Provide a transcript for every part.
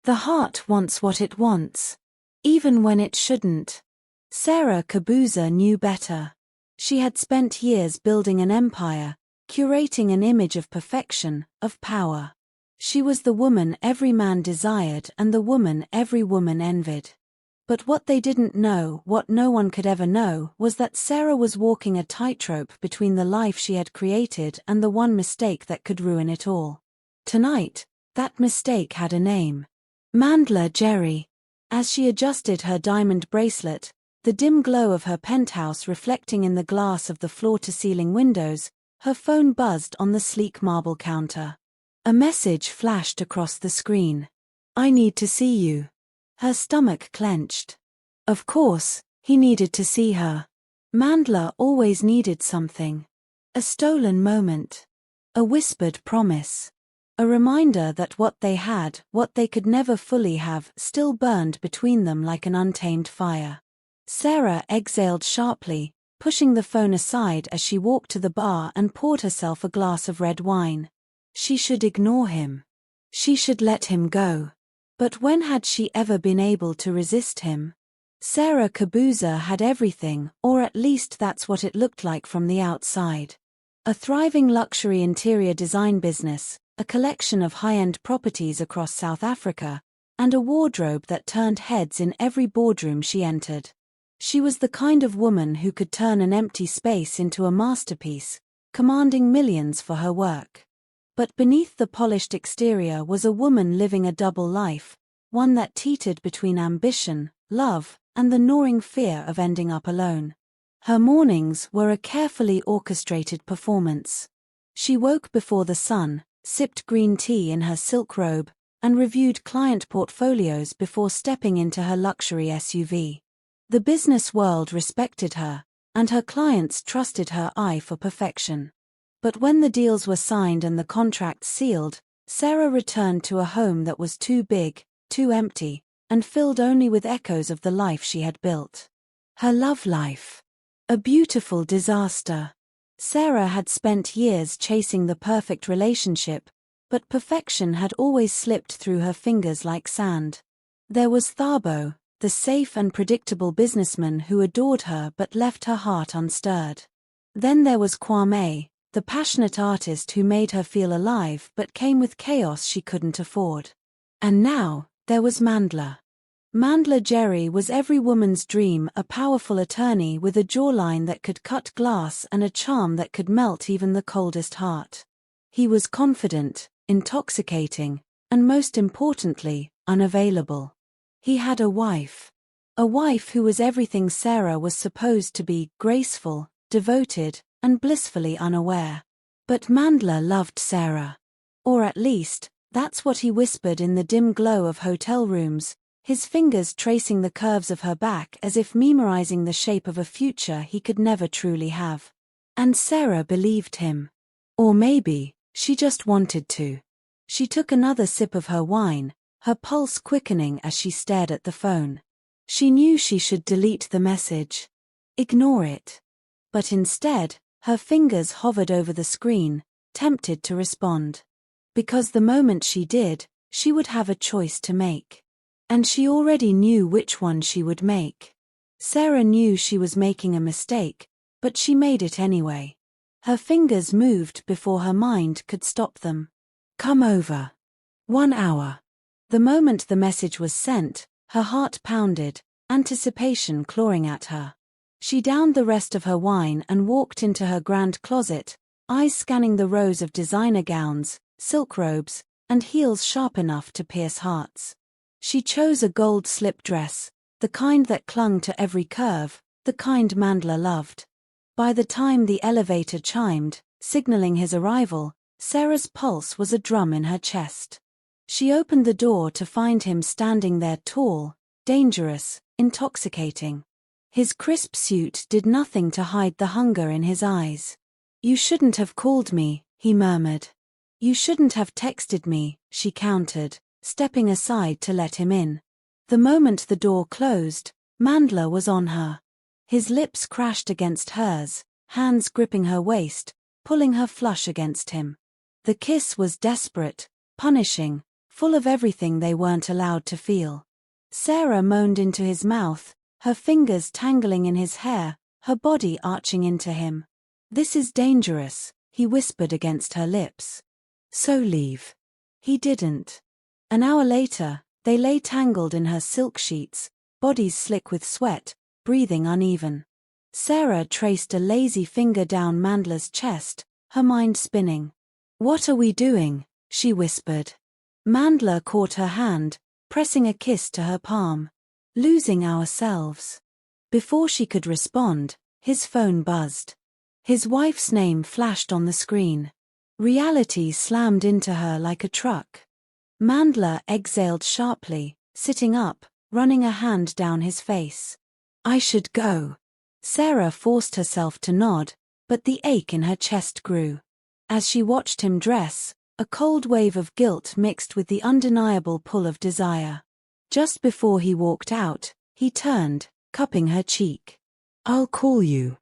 The heart wants what it wants, even when it shouldn't. Sarah Kabuza knew better. She had spent years building an empire, curating an image of perfection, of power. She was the woman every man desired and the woman every woman envied. But what they didn't know, what no one could ever know, was that Sarah was walking a tightrope between the life she had created and the one mistake that could ruin it all. Tonight, that mistake had a name. Mandla Jere. As she adjusted her diamond bracelet, the dim glow of her penthouse reflecting in the glass of the floor-to-ceiling windows, her phone buzzed on the sleek marble counter. A message flashed across the screen. "I need to see you." Her stomach clenched. Of course, he needed to see her. Mandla always needed something. A stolen moment. A whispered promise. A reminder that what they had, what they could never fully have, still burned between them like an untamed fire. Sarah exhaled sharply, pushing the phone aside as she walked to the bar and poured herself a glass of red wine. She should ignore him. She should let him go. But when had she ever been able to resist him? Sarah Kabuza had everything, or at least that's what it looked like from the outside. A thriving luxury interior design business, a collection of high-end properties across South Africa, and a wardrobe that turned heads in every boardroom she entered. She was the kind of woman who could turn an empty space into a masterpiece, commanding millions for her work. But beneath the polished exterior was a woman living a double life, one that teetered between ambition, love, and the gnawing fear of ending up alone. Her mornings were a carefully orchestrated performance. She woke before the sun, sipped green tea in her silk robe, and reviewed client portfolios before stepping into her luxury SUV. The business world respected her, and her clients trusted her eye for perfection. But when the deals were signed and the contracts sealed, Sarah returned to a home that was too big, too empty, and filled only with echoes of the life she had built. Her love life. A beautiful disaster. Sarah had spent years chasing the perfect relationship, but perfection had always slipped through her fingers like sand. There was Thabo, the safe and predictable businessman who adored her but left her heart unstirred. Then there was Kwame, the passionate artist who made her feel alive but came with chaos she couldn't afford. And now, there was Mandla. Mandla Jere was every woman's dream, a powerful attorney with a jawline that could cut glass and a charm that could melt even the coldest heart. He was confident, intoxicating, and most importantly, unavailable. He had a wife. A wife who was everything Sarah was supposed to be, graceful, devoted, and blissfully unaware. But Mandla loved Sarah. Or at least, that's what he whispered in the dim glow of hotel rooms, his fingers tracing the curves of her back as if memorizing the shape of a future he could never truly have. And Sarah believed him. Or maybe, she just wanted to. She took another sip of her wine, her pulse quickening as she stared at the phone. She knew she should delete the message. Ignore it. But instead, her fingers hovered over the screen, tempted to respond. Because the moment she did, she would have a choice to make. And she already knew which one she would make. Sarah knew she was making a mistake, but she made it anyway. Her fingers moved before her mind could stop them. "Come over. 1 hour." The moment the message was sent, her heart pounded, anticipation clawing at her. She downed the rest of her wine and walked into her grand closet, eyes scanning the rows of designer gowns, silk robes, and heels sharp enough to pierce hearts. She chose a gold slip dress, the kind that clung to every curve, the kind Mandla loved. By the time the elevator chimed, signaling his arrival, Sarah's pulse was a drum in her chest. She opened the door to find him standing there, tall, dangerous, intoxicating. His crisp suit did nothing to hide the hunger in his eyes. "You shouldn't have called me," he murmured. "You shouldn't have texted me," she countered, stepping aside to let him in. The moment the door closed, Mandla was on her. His lips crashed against hers, hands gripping her waist, pulling her flush against him. The kiss was desperate, punishing, full of everything they weren't allowed to feel. Sarah moaned into his mouth, her fingers tangling in his hair, her body arching into him. "This is dangerous," he whispered against her lips. "So leave." He didn't. An hour later, they lay tangled in her silk sheets, bodies slick with sweat, breathing uneven. Sarah traced a lazy finger down Mandla's chest, her mind spinning. "What are we doing?" she whispered. Mandla caught her hand, pressing a kiss to her palm. "Losing ourselves." Before she could respond, his phone buzzed. His wife's name flashed on the screen. Reality slammed into her like a truck. Mandla exhaled sharply, sitting up, running a hand down his face. "I should go." Sarah forced herself to nod, but the ache in her chest grew. As she watched him dress, a cold wave of guilt mixed with the undeniable pull of desire. Just before he walked out, he turned, cupping her cheek. "I'll call you."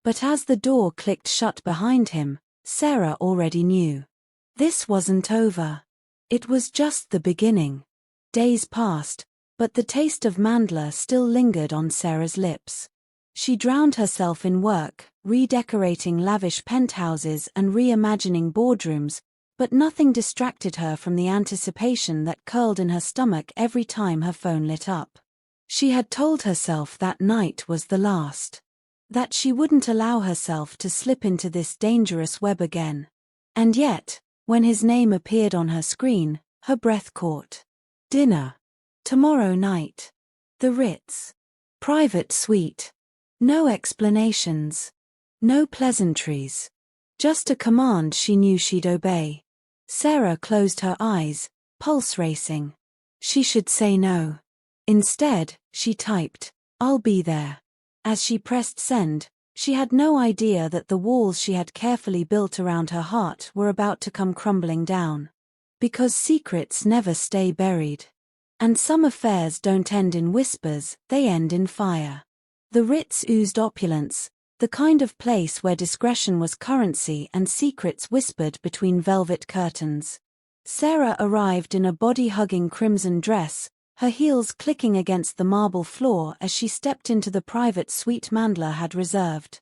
But as the door clicked shut behind him, Sarah already knew. This wasn't over. It was just the beginning. Days passed, but the taste of Mandla still lingered on Sarah's lips. She drowned herself in work, redecorating lavish penthouses and reimagining boardrooms, but nothing distracted her from the anticipation that curled in her stomach every time her phone lit up. She had told herself that night was the last. That she wouldn't allow herself to slip into this dangerous web again. And yet, when his name appeared on her screen, her breath caught. Dinner. Tomorrow night. The Ritz. Private suite. No explanations. No pleasantries. Just a command she knew she'd obey. Sarah closed her eyes, pulse racing. She should say no. Instead, she typed, "I'll be there." As she pressed send, she had no idea that the walls she had carefully built around her heart were about to come crumbling down. Because secrets never stay buried. And some affairs don't end in whispers, they end in fire. The Ritz oozed opulence, the kind of place where discretion was currency and secrets whispered between velvet curtains. Sarah arrived in a body-hugging crimson dress, her heels clicking against the marble floor as she stepped into the private suite Mandla had reserved.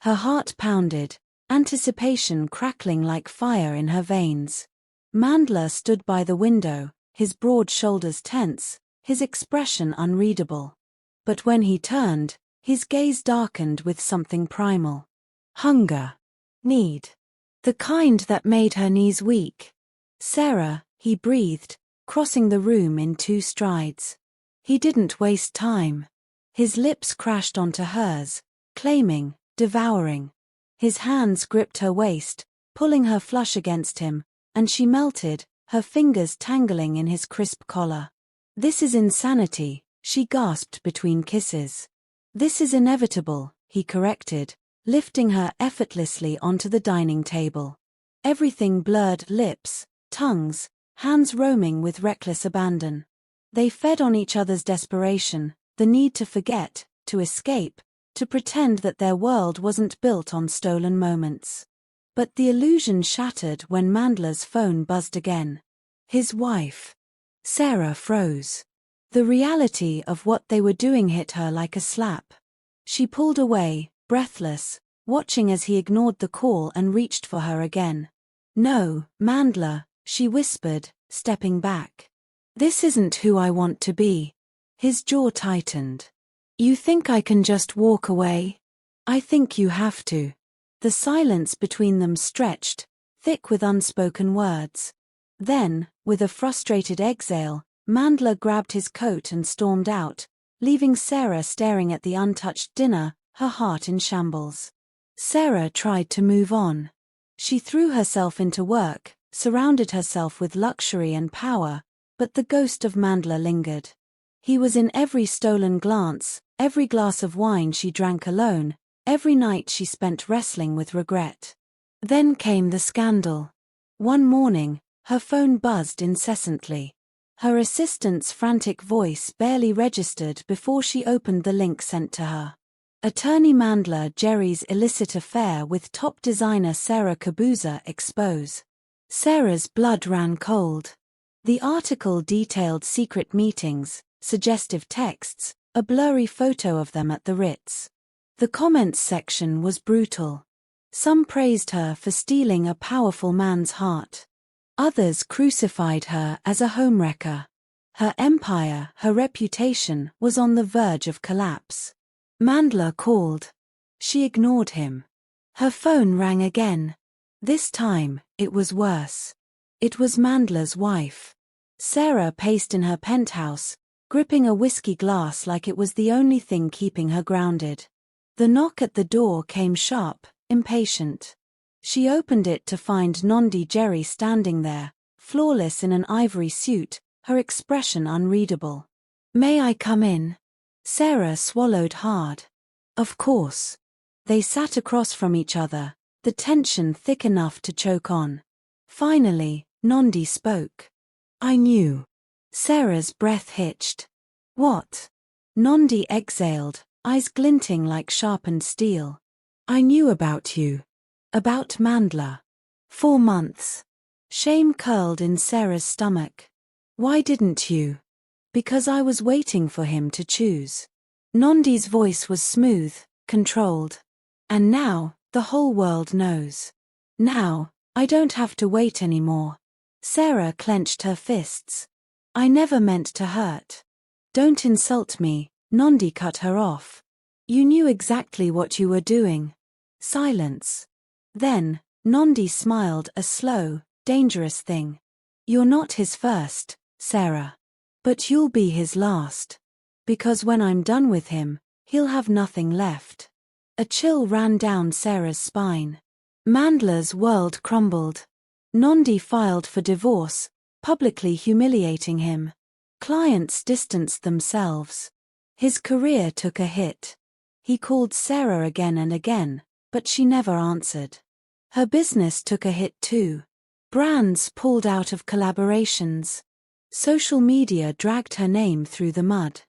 Her heart pounded, anticipation crackling like fire in her veins. Mandla stood by the window, his broad shoulders tense, his expression unreadable. But when he turned, his gaze darkened with something primal. Hunger. Need. The kind that made her knees weak. "Sarah," he breathed, crossing the room in 2 strides. He didn't waste time. His lips crashed onto hers, claiming, devouring. His hands gripped her waist, pulling her flush against him, and she melted, her fingers tangling in his crisp collar. "This is insanity," she gasped between kisses. "This is inevitable," he corrected, lifting her effortlessly onto the dining table. Everything blurred: lips, tongues, hands roaming with reckless abandon. They fed on each other's desperation, the need to forget, to escape, to pretend that their world wasn't built on stolen moments. But the illusion shattered when Mandla's phone buzzed again. His wife. Sarah froze. The reality of what they were doing hit her like a slap. She pulled away, breathless, watching as he ignored the call and reached for her again. "No, Mandla," she whispered, stepping back. "This isn't who I want to be." His jaw tightened. "You think I can just walk away?" "I think you have to." The silence between them stretched, thick with unspoken words. Then, with a frustrated exhale, Mandla grabbed his coat and stormed out, leaving Sarah staring at the untouched dinner, her heart in shambles. Sarah tried to move on. She threw herself into work, surrounded herself with luxury and power, but the ghost of Mandla lingered. He was in every stolen glance, every glass of wine she drank alone, every night she spent wrestling with regret. Then came the scandal. One morning, her phone buzzed incessantly. Her assistant's frantic voice barely registered before she opened the link sent to her. Attorney Mandla Jere's illicit affair with top designer Kabuza expose. Sarah's blood ran cold. The article detailed secret meetings, suggestive texts, a blurry photo of them at the Ritz. The comments section was brutal. Some praised her for stealing a powerful man's heart. Others crucified her as a homewrecker. Her empire, her reputation, was on the verge of collapse. Mandla called. She ignored him. Her phone rang again. This time, it was worse. It was Mandla's wife. Sarah paced in her penthouse, gripping a whiskey glass like it was the only thing keeping her grounded. The knock at the door came sharp, impatient. She opened it to find Mandla Jere standing there, flawless in an ivory suit, her expression unreadable. "May I come in?" Sarah swallowed hard. Of course. They sat across from each other, the tension thick enough to choke on. Finally, Mandla spoke. "I knew." Sarah's breath hitched. "What?" Mandla exhaled, eyes glinting like sharpened steel. "I knew about you. About Mandla. 4 months." Shame curled in Sarah's stomach. "Why didn't you?" "Because I was waiting for him to choose." Nondi's voice was smooth, controlled. "And now, the whole world knows. Now, I don't have to wait anymore." Sarah clenched her fists. "I never meant to hurt." "Don't insult me," Nandi cut her off. "You knew exactly what you were doing." Silence. Then, Nandi smiled, a slow, dangerous thing. "You're not his first, Sarah. But you'll be his last. Because when I'm done with him, he'll have nothing left." A chill ran down Sarah's spine. Mandla's world crumbled. Nandi filed for divorce, publicly humiliating him. Clients distanced themselves. His career took a hit. He called Sarah again and again, but she never answered. Her business took a hit too. Brands pulled out of collaborations. Social media dragged her name through the mud.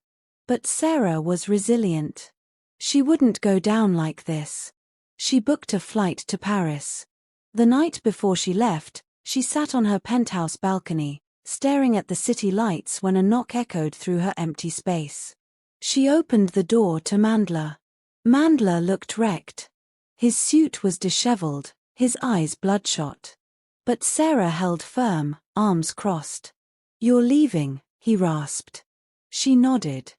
But Sarah was resilient. She wouldn't go down like this. She booked a flight to Paris. The night before she left, she sat on her penthouse balcony, staring at the city lights when a knock echoed through her empty space. She opened the door to Mandla. Mandla looked wrecked. His suit was disheveled, his eyes bloodshot. But Sarah held firm, arms crossed. "You're leaving," he rasped. She nodded.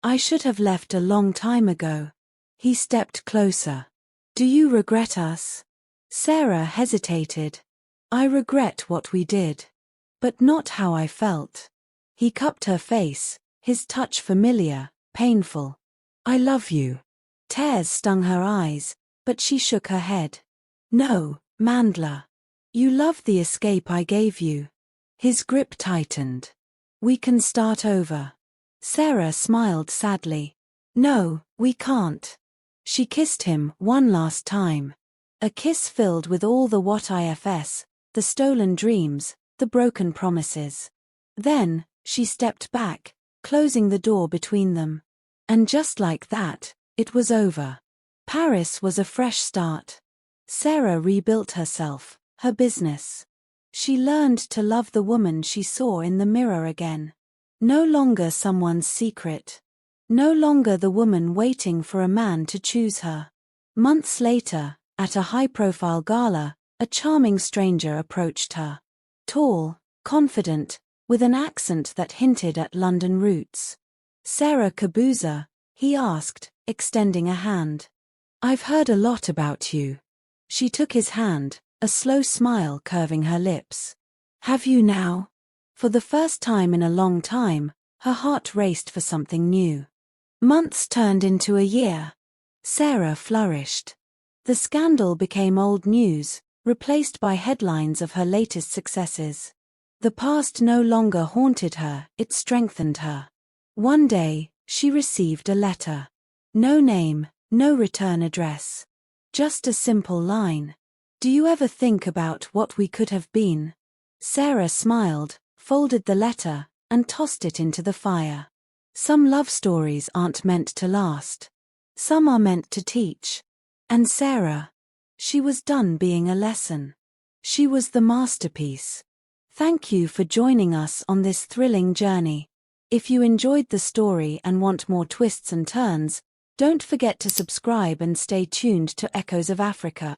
"I should have left a long time ago." He stepped closer. "Do you regret us?" Sarah hesitated. "I regret what we did. But not how I felt." He cupped her face, his touch familiar, painful. "I love you." Tears stung her eyes, but she shook her head. "No, Mandla. You love the escape I gave you." His grip tightened. "We can start over." Sarah smiled sadly. "No, we can't." She kissed him one last time. A kiss filled with all the what ifs, the stolen dreams, the broken promises. Then, she stepped back, closing the door between them. And just like that, it was over. Paris was a fresh start. Sarah rebuilt herself, her business. She learned to love the woman she saw in the mirror again. No longer someone's secret. No longer the woman waiting for a man to choose her. Months later, at a high-profile gala, a charming stranger approached her. Tall, confident, with an accent that hinted at London roots. "Sarah Kabuza?" he asked, extending a hand. "I've heard a lot about you." She took his hand, a slow smile curving her lips. "Have you now?" For the first time in a long time, her heart raced for something new. Months turned into a year. Sarah flourished. The scandal became old news, replaced by headlines of her latest successes. The past no longer haunted her, it strengthened her. One day, she received a letter. No name, no return address. Just a simple line. "Do you ever think about what we could have been?" Sarah smiled, folded the letter, and tossed it into the fire. Some love stories aren't meant to last. Some are meant to teach. And Sarah, she was done being a lesson. She was the masterpiece. Thank you for joining us on this thrilling journey. If you enjoyed the story and want more twists and turns, don't forget to subscribe and stay tuned to Echoes of Africa.